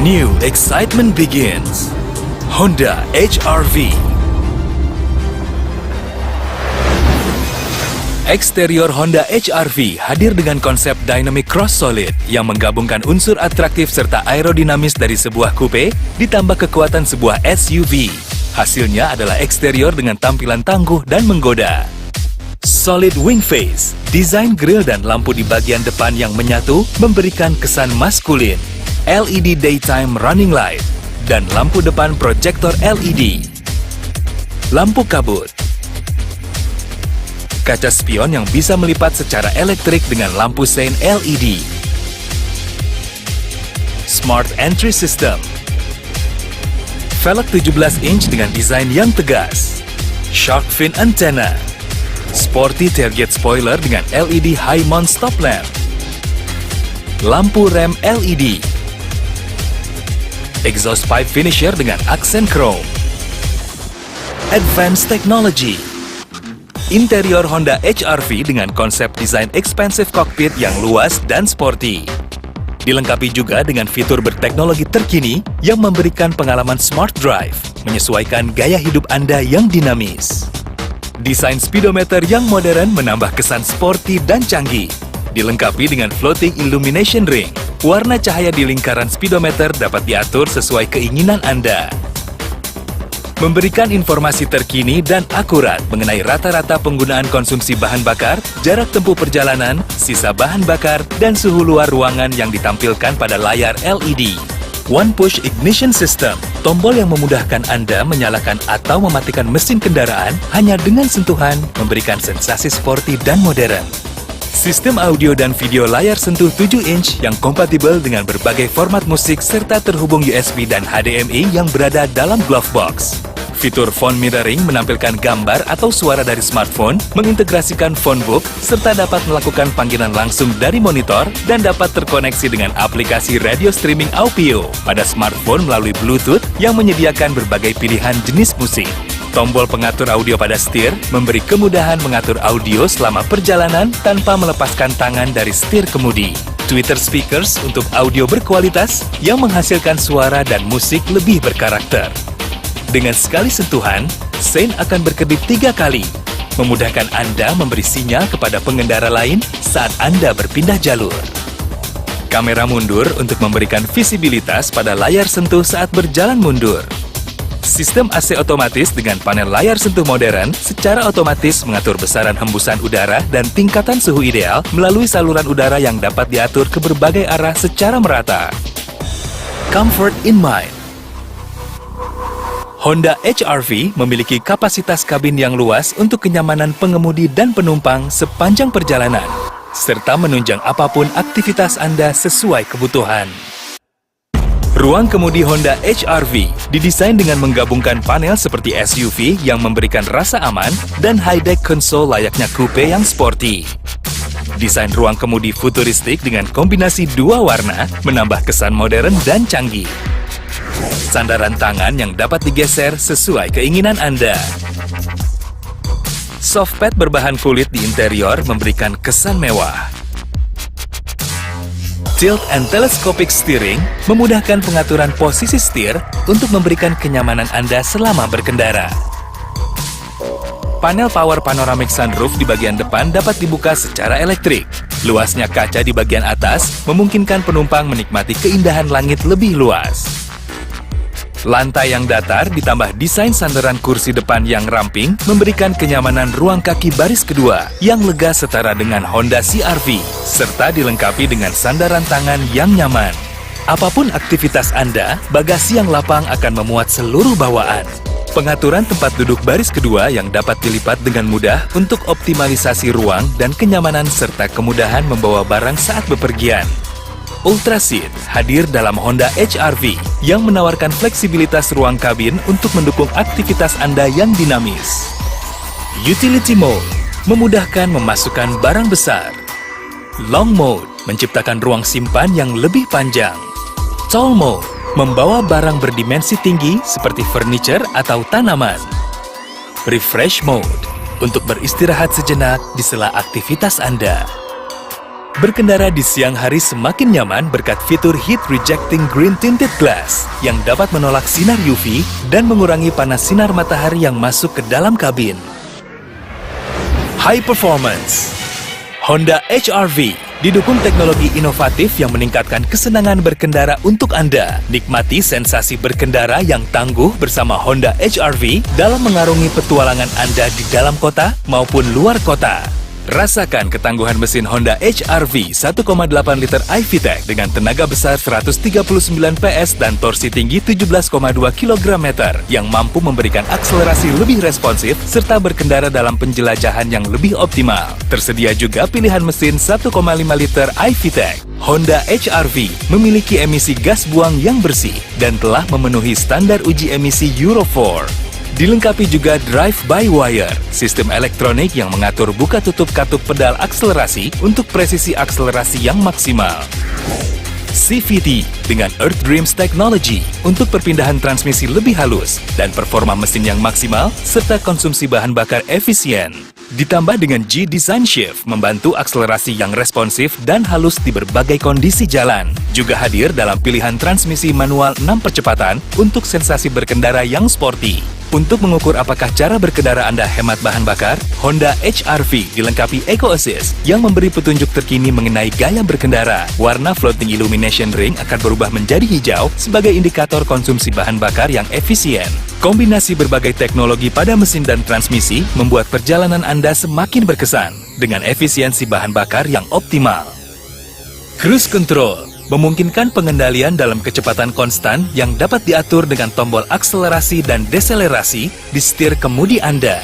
New excitement begins. Honda HR-V. Eksterior Honda HR-V hadir dengan konsep Dynamic Cross Solid yang menggabungkan unsur atraktif serta aerodinamis dari sebuah coupe ditambah kekuatan sebuah SUV. Hasilnya adalah eksterior dengan tampilan tangguh dan menggoda. Solid wing face, desain grill dan lampu di bagian depan yang menyatu memberikan kesan maskulin. LED Daytime Running Light, dan lampu depan proyektor LED. Lampu kabut. Kaca spion yang bisa melipat secara elektrik dengan lampu sein LED. Smart Entry System. Velg 17 inch dengan desain yang tegas. Shark fin antenna. Sporty tailgate spoiler dengan LED high mount stop lamp. Lampu rem LED. Exhaust pipe finisher dengan aksen chrome. Advanced Technology. Interior Honda HR-V dengan konsep desain expansive cockpit yang luas dan sporty. Dilengkapi juga dengan fitur berteknologi terkini yang memberikan pengalaman smart drive, menyesuaikan gaya hidup Anda yang dinamis. Desain speedometer yang modern menambah kesan sporty dan canggih. Dilengkapi dengan floating illumination ring. Warna cahaya di lingkaran speedometer dapat diatur sesuai keinginan Anda. Memberikan informasi terkini dan akurat mengenai rata-rata penggunaan konsumsi bahan bakar, jarak tempuh perjalanan, sisa bahan bakar, dan suhu luar ruangan yang ditampilkan pada layar LED. One Push Ignition System, tombol yang memudahkan Anda menyalakan atau mematikan mesin kendaraan hanya dengan sentuhan, memberikan sensasi sporty dan modern. Sistem audio dan video layar sentuh 7 inch yang kompatibel dengan berbagai format musik serta terhubung USB dan HDMI yang berada dalam glove box. Fitur phone mirroring menampilkan gambar atau suara dari smartphone, mengintegrasikan phone book, serta dapat melakukan panggilan langsung dari monitor dan dapat terkoneksi dengan aplikasi radio streaming audio pada smartphone melalui Bluetooth yang menyediakan berbagai pilihan jenis musik. Tombol pengatur audio pada setir memberi kemudahan mengatur audio selama perjalanan tanpa melepaskan tangan dari setir kemudi. Tweeter speakers untuk audio berkualitas yang menghasilkan suara dan musik lebih berkarakter. Dengan sekali sentuhan, sein akan berkedip 3 kali, memudahkan Anda memberi sinyal kepada pengendara lain saat Anda berpindah jalur. Kamera mundur untuk memberikan visibilitas pada layar sentuh saat berjalan mundur. Sistem AC otomatis dengan panel layar sentuh modern secara otomatis mengatur besaran hembusan udara dan tingkatan suhu ideal melalui saluran udara yang dapat diatur ke berbagai arah secara merata. Comfort in mind. Honda HR-V memiliki kapasitas kabin yang luas untuk kenyamanan pengemudi dan penumpang sepanjang perjalanan, serta menunjang apapun aktivitas Anda sesuai kebutuhan. Ruang kemudi Honda HR-V didesain dengan menggabungkan panel seperti SUV yang memberikan rasa aman dan high-deck console layaknya coupe yang sporty. Desain ruang kemudi futuristik dengan kombinasi 2 warna menambah kesan modern dan canggih. Sandaran tangan yang dapat digeser sesuai keinginan Anda. Softpad berbahan kulit di interior memberikan kesan mewah. Tilt and telescopic steering memudahkan pengaturan posisi setir untuk memberikan kenyamanan Anda selama berkendara. Panel power panoramic sunroof di bagian depan dapat dibuka secara elektrik. Luasnya kaca di bagian atas memungkinkan penumpang menikmati keindahan langit lebih luas. Lantai yang datar ditambah desain sandaran kursi depan yang ramping memberikan kenyamanan ruang kaki baris kedua yang lega setara dengan Honda CR-V, serta dilengkapi dengan sandaran tangan yang nyaman. Apapun aktivitas Anda, bagasi yang lapang akan memuat seluruh bawaan. Pengaturan tempat duduk baris kedua yang dapat dilipat dengan mudah untuk optimalisasi ruang dan kenyamanan serta kemudahan membawa barang saat bepergian. Ultra Seat hadir dalam Honda HR-V yang menawarkan fleksibilitas ruang kabin untuk mendukung aktivitas Anda yang dinamis. Utility Mode memudahkan memasukkan barang besar. Long Mode menciptakan ruang simpan yang lebih panjang. Tall Mode membawa barang berdimensi tinggi seperti furniture atau tanaman. Refresh Mode untuk beristirahat sejenak di sela aktivitas Anda. Berkendara di siang hari semakin nyaman berkat fitur Heat Rejecting Green Tinted Glass yang dapat menolak sinar UV dan mengurangi panas sinar matahari yang masuk ke dalam kabin. High Performance Honda HR-V didukung teknologi inovatif yang meningkatkan kesenangan berkendara untuk Anda. Nikmati sensasi berkendara yang tangguh bersama Honda HR-V dalam mengarungi petualangan Anda di dalam kota maupun luar kota. Rasakan ketangguhan mesin Honda HR-V 1,8 liter iVTEC dengan tenaga besar 139 PS dan torsi tinggi 17,2 kg yang mampu memberikan akselerasi lebih responsif serta berkendara dalam penjelajahan yang lebih optimal. Tersedia juga pilihan mesin 1,5 liter iVTEC. Honda HR-V memiliki emisi gas buang yang bersih dan telah memenuhi standar uji emisi Euro 4. Dilengkapi juga drive-by-wire, sistem elektronik yang mengatur buka tutup katup pedal akselerasi untuk presisi akselerasi yang maksimal. CVT dengan Earth Dreams Technology untuk perpindahan transmisi lebih halus dan performa mesin yang maksimal serta konsumsi bahan bakar efisien. Ditambah dengan G-Design Shift membantu akselerasi yang responsif dan halus di berbagai kondisi jalan. Juga hadir dalam pilihan transmisi manual 6 percepatan untuk sensasi berkendara yang sporty. Untuk mengukur apakah cara berkendara Anda hemat bahan bakar, Honda HR-V dilengkapi Eco Assist yang memberi petunjuk terkini mengenai gaya berkendara. Warna floating illumination ring akan berubah menjadi hijau sebagai indikator konsumsi bahan bakar yang efisien. Kombinasi berbagai teknologi pada mesin dan transmisi membuat perjalanan Anda semakin berkesan dengan efisiensi bahan bakar yang optimal. Cruise Control memungkinkan pengendalian dalam kecepatan konstan yang dapat diatur dengan tombol akselerasi dan deselerasi di setir kemudi Anda.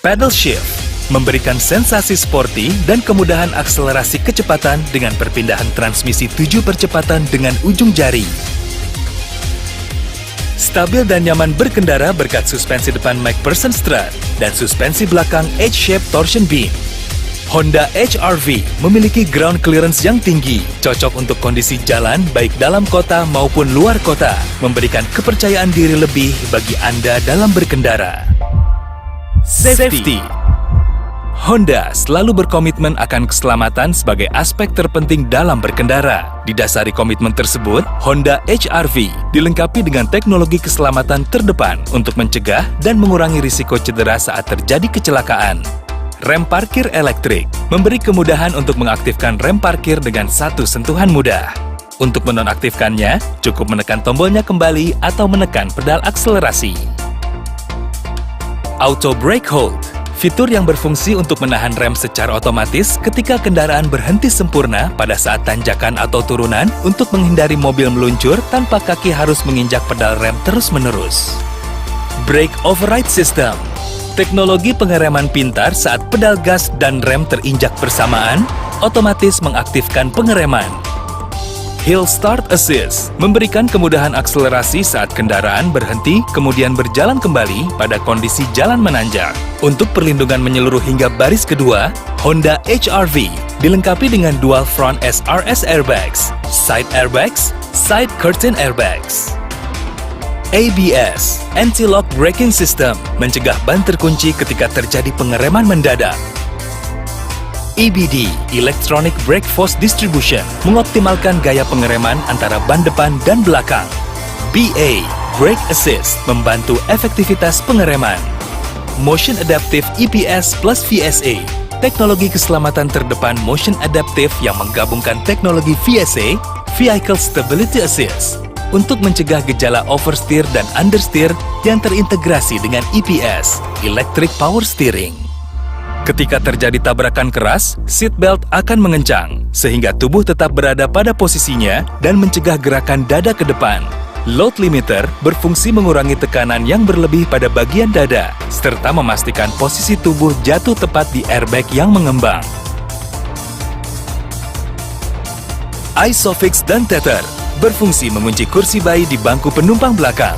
Pedal Shift memberikan sensasi sporty dan kemudahan akselerasi kecepatan dengan perpindahan transmisi 7 percepatan dengan ujung jari. Stabil dan nyaman berkendara berkat suspensi depan McPherson Strut dan suspensi belakang H-Shape Torsion Beam. Honda HR-V memiliki ground clearance yang tinggi, cocok untuk kondisi jalan baik dalam kota maupun luar kota, memberikan kepercayaan diri lebih bagi Anda dalam berkendara. Safety Honda selalu berkomitmen akan keselamatan sebagai aspek terpenting dalam berkendara. Didasari komitmen tersebut, Honda HR-V dilengkapi dengan teknologi keselamatan terdepan untuk mencegah dan mengurangi risiko cedera saat terjadi kecelakaan. Rem parkir elektrik memberi kemudahan untuk mengaktifkan rem parkir dengan satu sentuhan mudah. Untuk menonaktifkannya, cukup menekan tombolnya kembali atau menekan pedal akselerasi. Auto Brake Hold, fitur yang berfungsi untuk menahan rem secara otomatis ketika kendaraan berhenti sempurna pada saat tanjakan atau turunan untuk menghindari mobil meluncur tanpa kaki harus menginjak pedal rem terus-menerus. Brake Override System, teknologi pengereman pintar saat pedal gas dan rem terinjak bersamaan, otomatis mengaktifkan pengereman. Hill Start Assist memberikan kemudahan akselerasi saat kendaraan berhenti kemudian berjalan kembali pada kondisi jalan menanjak. Untuk perlindungan menyeluruh hingga baris kedua, Honda HR-V dilengkapi dengan dual front SRS airbags, side airbags, side curtain airbags. ABS, Anti-Lock Braking System, mencegah ban terkunci ketika terjadi pengereman mendadak. EBD, Electronic Brake Force Distribution, mengoptimalkan gaya pengereman antara ban depan dan belakang. BA, Brake Assist, membantu efektivitas pengereman. Motion Adaptive EPS plus VSA, teknologi keselamatan terdepan Motion Adaptive yang menggabungkan teknologi VSA, Vehicle Stability Assist, untuk mencegah gejala oversteer dan understeer yang terintegrasi dengan EPS, Electric Power Steering. Ketika terjadi tabrakan keras, seatbelt akan mengencang, sehingga tubuh tetap berada pada posisinya dan mencegah gerakan dada ke depan. Load Limiter berfungsi mengurangi tekanan yang berlebih pada bagian dada, serta memastikan posisi tubuh jatuh tepat di airbag yang mengembang. Isofix dan Tether berfungsi mengunci kursi bayi di bangku penumpang belakang.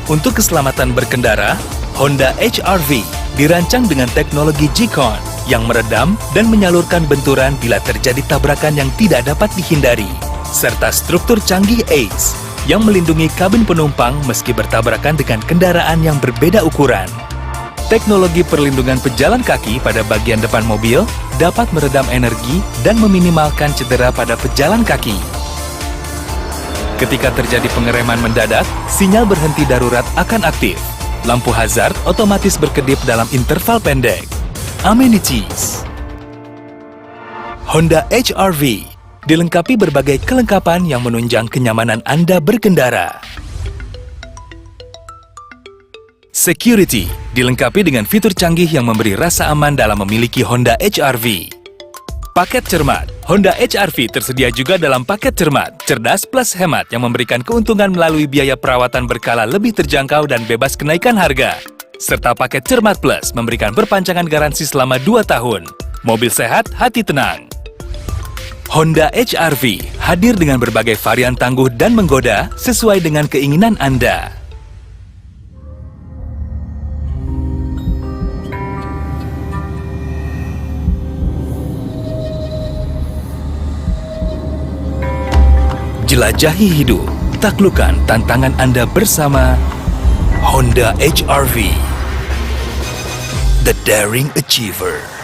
Untuk keselamatan berkendara, Honda HR-V dirancang dengan teknologi G-Con yang meredam dan menyalurkan benturan bila terjadi tabrakan yang tidak dapat dihindari, serta struktur canggih ACE yang melindungi kabin penumpang meski bertabrakan dengan kendaraan yang berbeda ukuran. Teknologi perlindungan pejalan kaki pada bagian depan mobil dapat meredam energi dan meminimalkan cedera pada pejalan kaki. Ketika terjadi pengereman mendadak, sinyal berhenti darurat akan aktif. Lampu hazard otomatis berkedip dalam interval pendek. Amenities Honda HR-V dilengkapi berbagai kelengkapan yang menunjang kenyamanan Anda berkendara. Security dilengkapi dengan fitur canggih yang memberi rasa aman dalam memiliki Honda HR-V. Paket cermat Honda HR-V tersedia juga dalam paket cermat, cerdas plus hemat yang memberikan keuntungan melalui biaya perawatan berkala lebih terjangkau dan bebas kenaikan harga. Serta paket cermat plus memberikan perpanjangan garansi selama 2 tahun. Mobil sehat, hati tenang. Honda HR-V hadir dengan berbagai varian tangguh dan menggoda sesuai dengan keinginan Anda. Jelajahi hidup, taklukkan tantangan Anda bersama Honda HR-V, The Daring Achiever.